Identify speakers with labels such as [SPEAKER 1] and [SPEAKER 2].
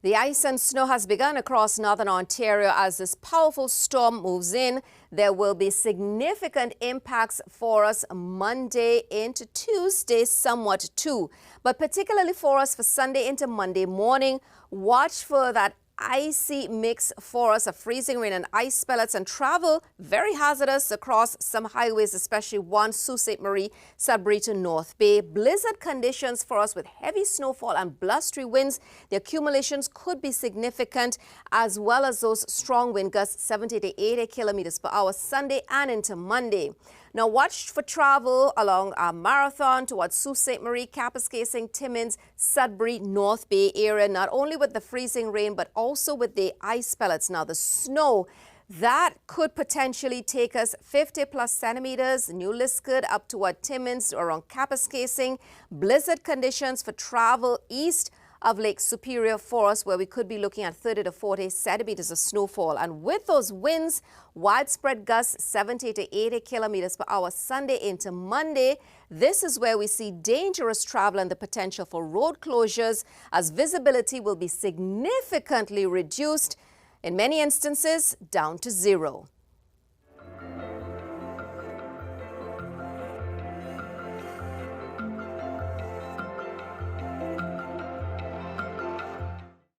[SPEAKER 1] The ice and snow has begun across northern Ontario as this powerful storm moves in. There will be significant impacts for us Monday into Tuesday, somewhat too. But particularly for us for Sunday into Monday morning, watch for that icy mix for us of freezing rain and ice pellets, and travel very hazardous across some highways, especially one Sault Ste. Marie, Sudbury to North Bay. Blizzard conditions for us with heavy snowfall and blustery winds. The accumulations could be significant, as well as those strong wind gusts 70 to 80 kilometers per hour Sunday and into Monday. Now watch for travel along our marathon towards Sault Ste. Marie, Kapuskasing, Timmins, Sudbury, North Bay area, not only with the freezing rain, but also with the ice pellets. Now the snow, that could potentially take us 50 plus centimeters. New Liskeard up toward Timmins, around Kapuskasing. Blizzard conditions for travel east of Lake Superior for us, where we could be looking at 30 to 40 centimeters of snowfall. And with those winds, widespread gusts 70 to 80 kilometers per hour Sunday into Monday. This is where we see dangerous travel and the potential for road closures, as visibility will be significantly reduced, in many instances down to zero.